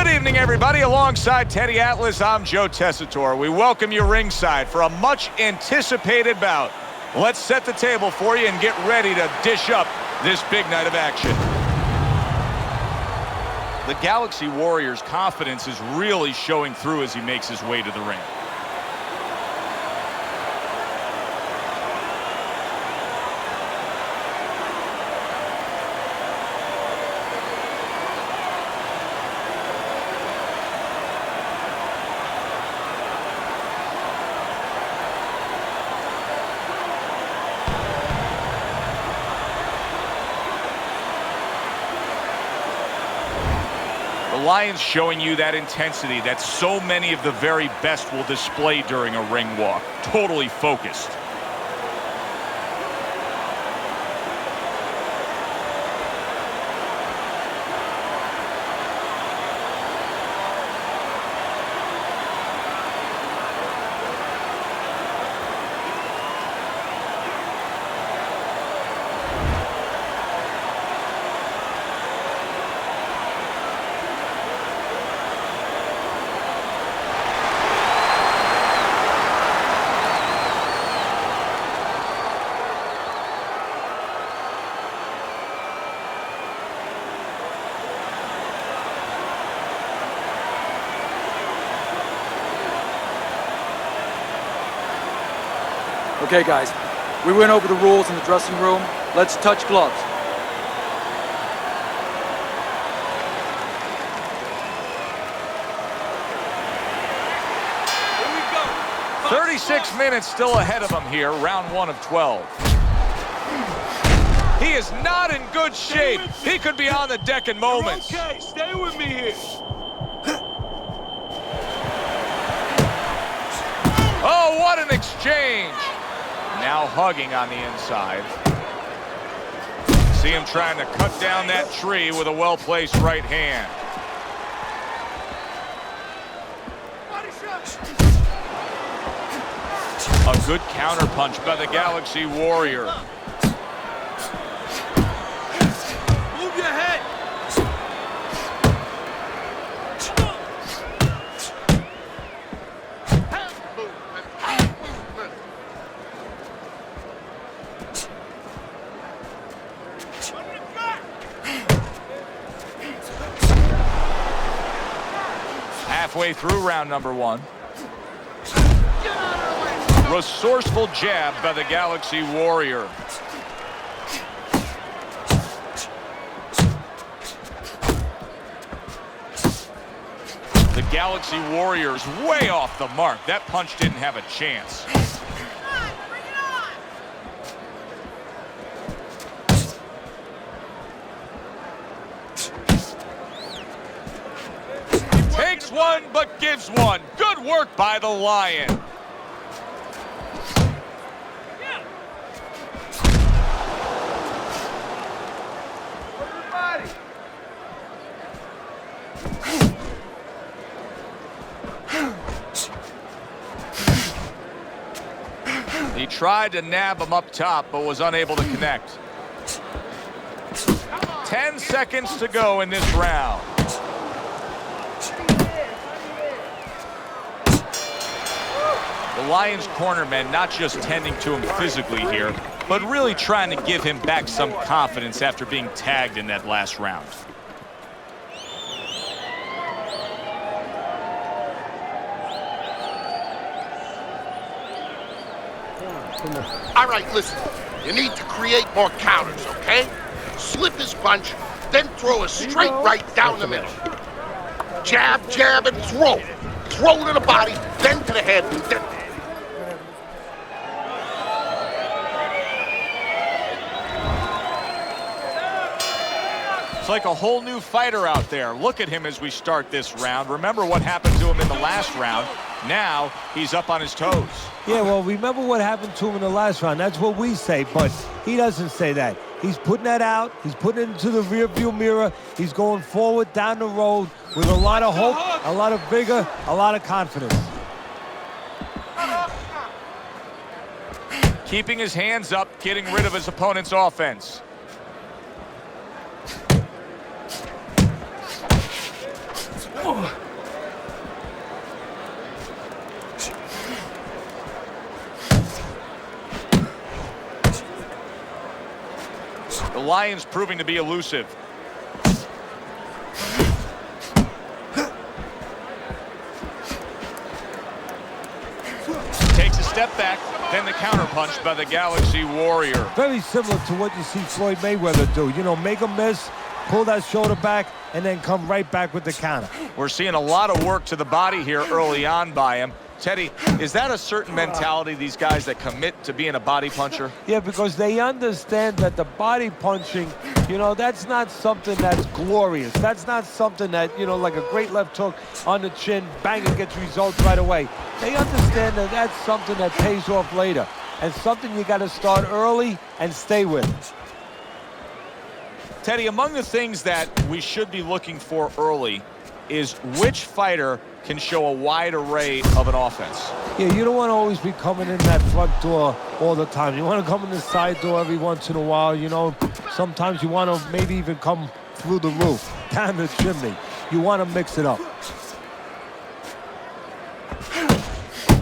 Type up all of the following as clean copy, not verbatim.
Good evening, everybody. Alongside Teddy Atlas, I'm Joe Tessitore. We welcome you ringside for a much-anticipated bout. Let's set the table for you and get ready to dish up this big night of action. The Galaxy Warrior's confidence is really showing through as he makes his way to the ring. The Lions showing you that intensity that so many of the very best will display during a ring walk. Totally focused. Okay, guys, we went over the rules in the dressing room. Let's touch gloves. Here we go. 36 minutes still ahead of him here, round 1 of 12. He is not in good shape. He could be on the deck in moments. You're okay, stay with me here. Oh, what an exchange. Now hugging on the inside. See him trying to cut down that tree with a well-placed right hand. A good counterpunch by the Galaxy Warrior. Move your head. Halfway through round number 1. Resourceful jab by the Galaxy Warrior. The Galaxy Warrior's way off the mark. That punch didn't have a chance. Takes one, but gives one. Good work by the Lion. He tried to nab him up top, but was unable to connect. 10 seconds to go in this round. The Lions cornermen not just tending to him physically here, but really trying to give him back some confidence after being tagged in that last round. All right, listen. You need to create more counters, okay? Slip his punch, then throw a straight right down the middle. Jab, jab, and throw. Throw to the body, then to the head, then... It's like a whole new fighter out there. Look at him as we start this round. Remember what happened to him in the last round. Now he's up on his toes. Yeah, well, remember what happened to him in the last round. That's what we say, but he doesn't say that. He's putting that out. He's putting it into the rearview mirror. He's going forward down the road with a lot of hope, a lot of vigor, a lot of confidence. Keeping his hands up, getting rid of his opponent's offense. The Lions proving to be elusive. Takes a step back, then the counterpunch by the Galaxy Warrior. Very similar to what you see Floyd Mayweather do. You know, make a miss, pull that shoulder back, and then come right back with the counter. We're seeing a lot of work to the body here early on by him. Teddy, is that a certain mentality, these guys that commit to being a body puncher? Yeah, because they understand that the body punching, you know, that's not something that's glorious. That's not something that, you know, like a great left hook on the chin, bang, it gets results right away. They understand that that's something that pays off later, and something you got to start early and stay with. Teddy, among the things that we should be looking for early is which fighter can show a wide array of an offense. Yeah, you don't want to always be coming in that front door all the time. You want to come in the side door every once in a while. You know, sometimes you want to maybe even come through the roof, down the chimney. You want to mix it up.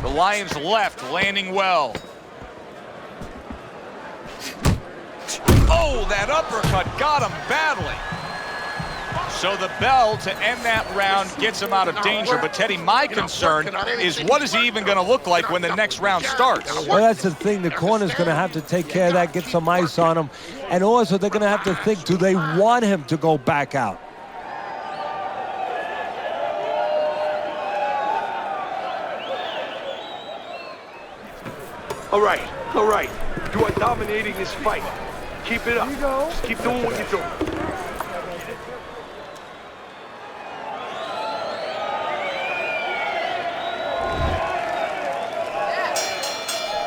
The Lions left landing well. Oh, that uppercut got him badly. So the bell to end that round gets him out of danger. But, Teddy, my concern is what is he even going to look like when the next round starts? Well, that's the thing. The corner's going to have to take care of that, get some ice on him. And also, they're going to have to think, do they want him to go back out? All right. You are dominating this fight. Keep it up. Just keep doing what you're doing.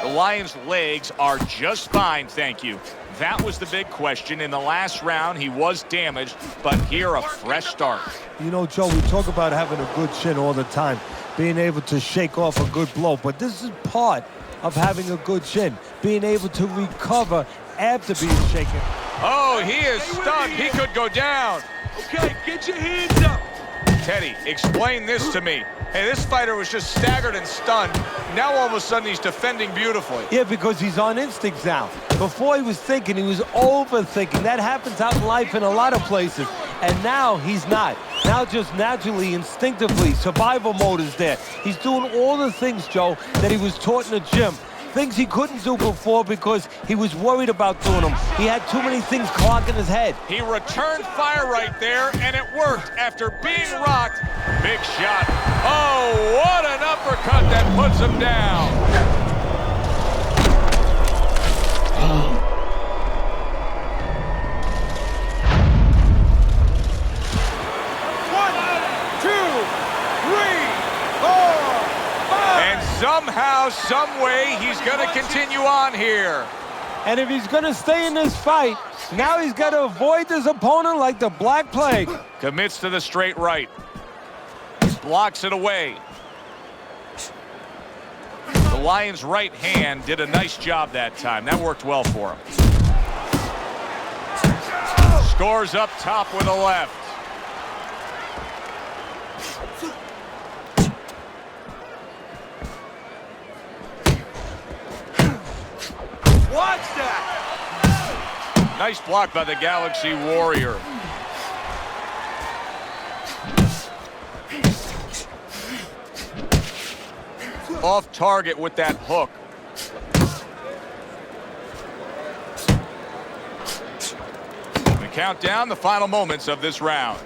The Lions' legs are just fine, thank you. That was the big question. In the last round, he was damaged, but here a fresh start. You know, Joe, we talk about having a good chin all the time, being able to shake off a good blow, but this is part of having a good chin, being able to recover after being shaken. Oh, he is stunned. He could go down. Okay, get your hands up. Teddy, explain this to me. Hey, this fighter was just staggered and stunned. Now all of a sudden he's defending beautifully. Yeah, because he's on instinct now. Before he was thinking, he was overthinking. That happens out in life in a lot of places. And now he's not. Now just naturally, instinctively, survival mode is there. He's doing all the things, Joe, that he was taught in the gym. Things he couldn't do before because he was worried about doing them. He had too many things clogging his head. He returned fire right there, and it worked after being rocked. Big shot. Oh, what an uppercut that puts him down. Somehow, some way, he's going to continue on here. And if he's going to stay in this fight, now he's got to avoid this opponent like the Black Plague. Commits to the straight right. Blocks it away. The Lions' right hand did a nice job that time. That worked well for him. Scores up top with a left. Watch that! Nice block by the Galaxy Warrior. Off target with that hook. We count down the final moments of this round.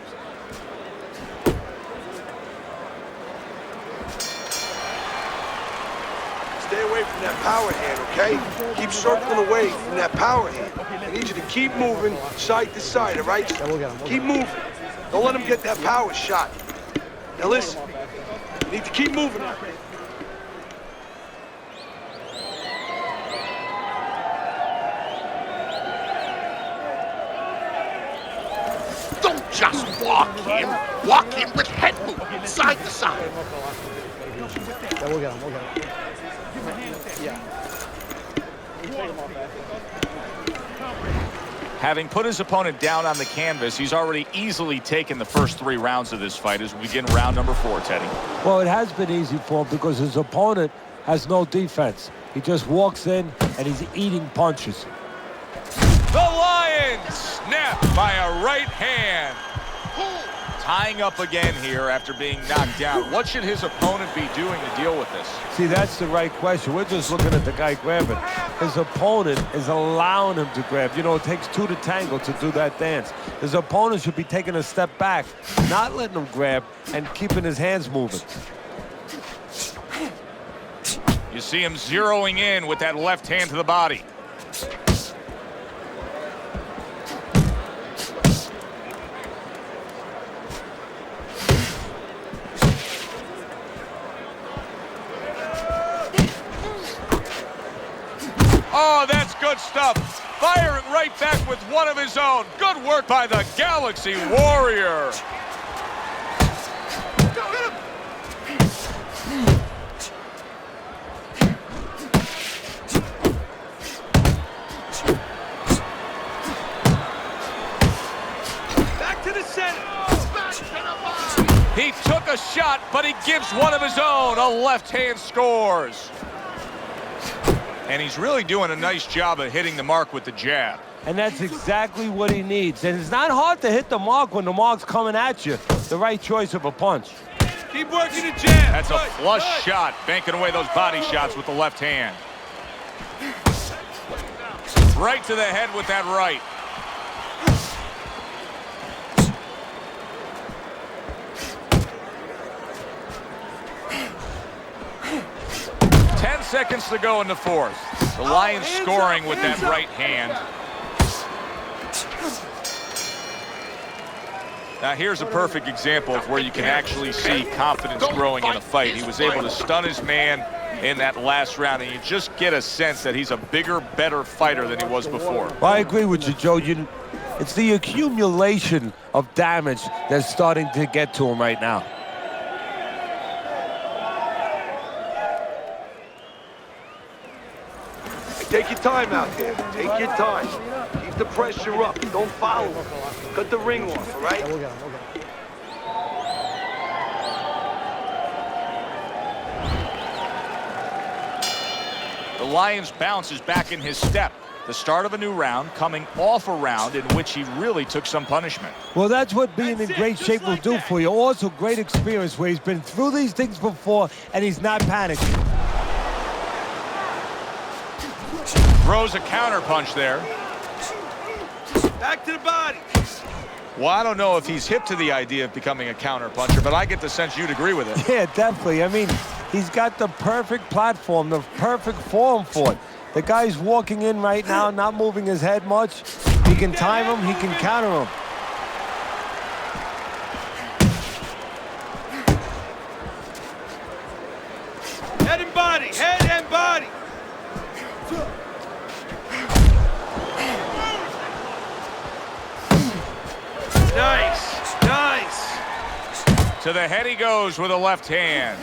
Stay away from that power hand, okay? Keep circling away from that power hand. I need you to keep moving side to side, all right? Keep moving. Don't let him get that power shot. Now listen, you need to keep moving. Don't just walk him. Walk him with head movement, side to side. Yeah, we'll get him. Yeah. Having put his opponent down on the canvas, he's already easily taken the first 3 rounds of this fight as we begin round number 4, Teddy. Well, it has been easy for him because his opponent has no defense. He just walks in and he's eating punches. The Lion snapped by a right hand. Tying up again here after being knocked down. What should his opponent be doing to deal with this? See, that's the right question. We're just looking at the guy grabbing. His opponent is allowing him to grab. You know, it takes 2 to tango to do that dance. His opponent should be taking a step back, not letting him grab, and keeping his hands moving. You see him zeroing in with that left hand to the body. Oh, that's good stuff. Firing right back with one of his own. Good work by the Galaxy Warrior. Back to the center. He took a shot, but he gives one of his own. A left hand scores. And he's really doing a nice job of hitting the mark with the jab. And that's exactly what he needs. And it's not hard to hit the mark when the mark's coming at you. The right choice of a punch. Keep working the jab. That's a flush shot, banking away those body shots with the left hand. Right to the head with that right. Seconds to go in the 4th. The Lions scoring with that right hand. Now here's a perfect example of where you can actually see confidence growing in a fight. He was able to stun his man in that last round, and you just get a sense that he's a bigger, better fighter than he was before. Well, I agree with you, Joe. It's the accumulation of damage that's starting to get to him right now. Take your time out there. Take your time. Keep the pressure up. Don't foul him. Cut the ring off, all right? We'll get him. We'll get him. The Lions bounce is back in his step. The start of a new round, coming off a round in which he really took some punishment. Well, that's what being in great shape will do for you. Also, great experience where he's been through these things before and he's not panicking. Throws a counter punch there. Back to the body. Well, I don't know if he's hip to the idea of becoming a counter puncher, but I get the sense you'd agree with it. Yeah, definitely. I mean, he's got the perfect platform, the perfect form for it. The guy's walking in right now, not moving his head much. He can time him, he can counter him. Head and body. Head and body. Nice. Nice. To the head he goes with a left hand.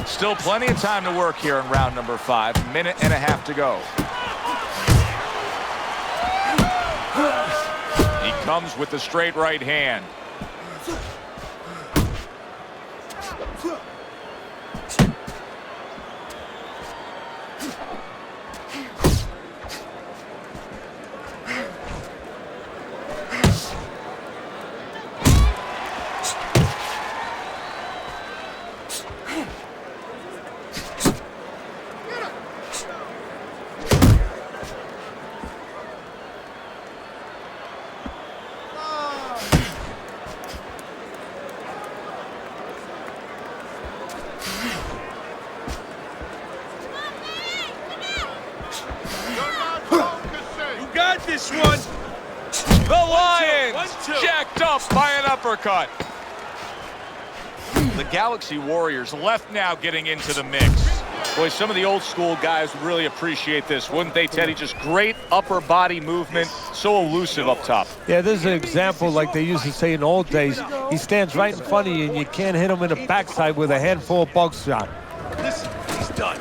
Still plenty of time to work here in round number 5. Minute and a half to go. He comes with the straight right hand. This one. The Lions jacked up by an uppercut. The Galaxy Warriors left now getting into the mix. Boy, some of the old school guys would really appreciate this, wouldn't they, Teddy? Just great upper body movement, so elusive up top. Yeah, this is an example like they used to say in the old days. He stands right in front of you and you can't hit him in the backside with a handful of buckshot. Listen, he's done.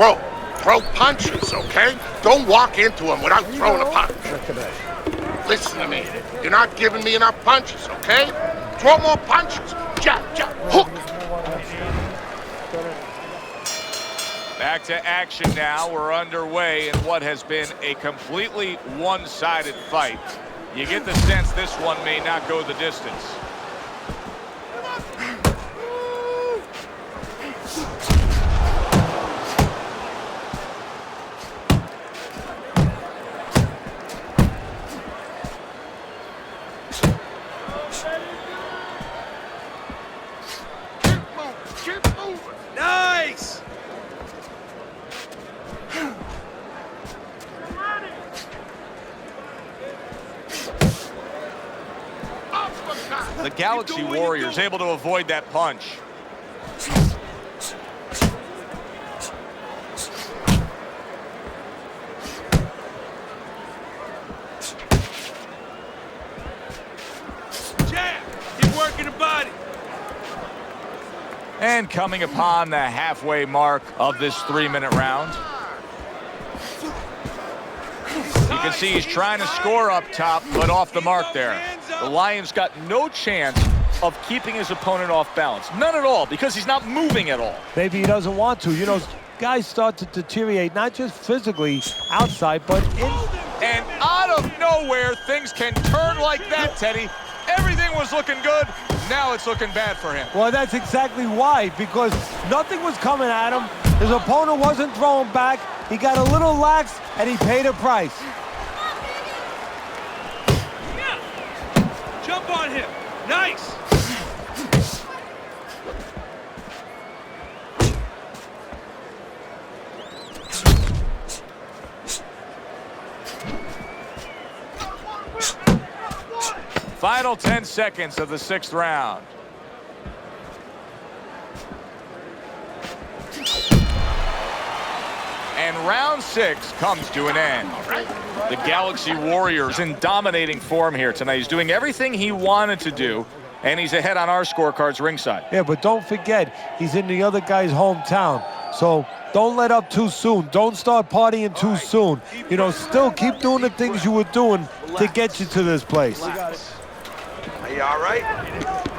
throw. Throw punches, okay? Don't walk into him without throwing a punch. Listen to me. You're not giving me enough punches, okay? Throw more punches. Jab, jab, hook. Back to action now. We're underway in what has been a completely one-sided fight. You get the sense this one may not go the distance. Keep moving. Nice! The Galaxy Warriors able to avoid that punch. Jab! Keep working the body. And coming upon the halfway mark of this 3-minute round. You can see he's trying to score up top, but off the mark there. The Lions got no chance of keeping his opponent off balance. None at all, because he's not moving at all. Maybe he doesn't want to. You know, guys start to deteriorate, not just physically outside, but in. And out of nowhere, things can turn like that, Teddy. Everything was looking good. Now it's looking bad for him. Well, that's exactly why, because nothing was coming at him. His opponent wasn't throwing back. He got a little lax, and he paid a price. Jump on him. Nice. Final 10 seconds of the 6th round. And round 6 comes to an end. The Galaxy Warriors in dominating form here tonight. He's doing everything he wanted to do, and he's ahead on our scorecards ringside. Yeah, but don't forget, he's in the other guy's hometown. So don't let up too soon. Don't start partying too soon. You know, still keep doing the things you were doing to get you to this place. Are you all right?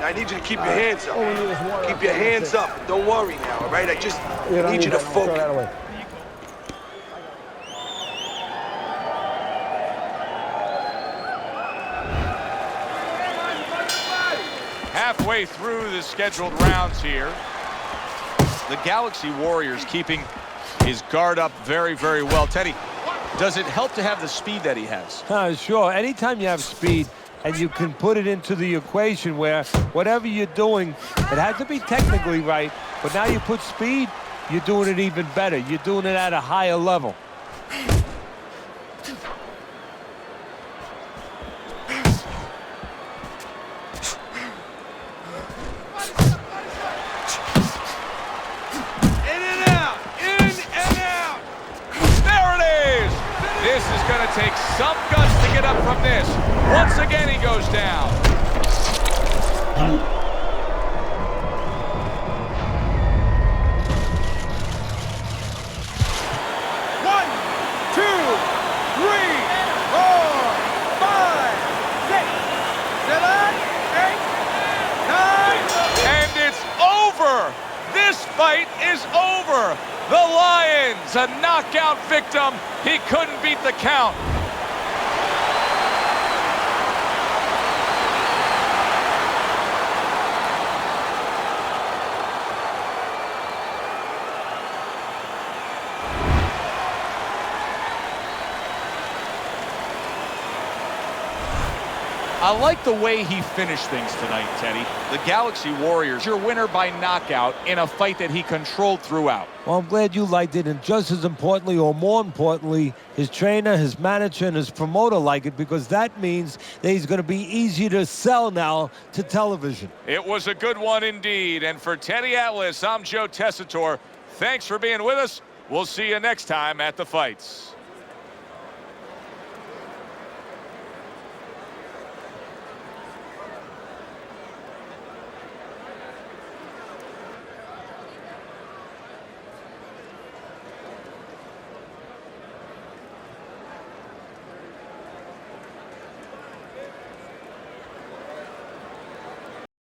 I need you to keep your hands up. Keep your hands up. Don't worry now, all right? I just need you to focus. Halfway through the scheduled rounds here. The Galaxy Warriors keeping his guard up very, very well. Teddy, Does it help to have the speed that he has? Sure. Anytime you have speed and you can put it into the equation where whatever you're doing, it has to be technically right, but now you put speed, you're doing it even better. You're doing it at a higher level. Take some guts to get up from this. Once again, he goes down. One, two, three, 4, 5, 6, 7, 8, 9. And it's over. This fight is over. The Lions, a knockout victim. He couldn't beat the count. I like the way he finished things tonight, Teddy. The Galaxy Warriors, your winner by knockout in a fight that he controlled throughout. Well, I'm glad you liked it, and just as importantly, or more importantly, his trainer, his manager, and his promoter like it, because that means that he's going to be easy to sell now to television. It was a good one indeed, and for Teddy Atlas, I'm Joe Tessitore. Thanks for being with us. We'll see you next time at the fights.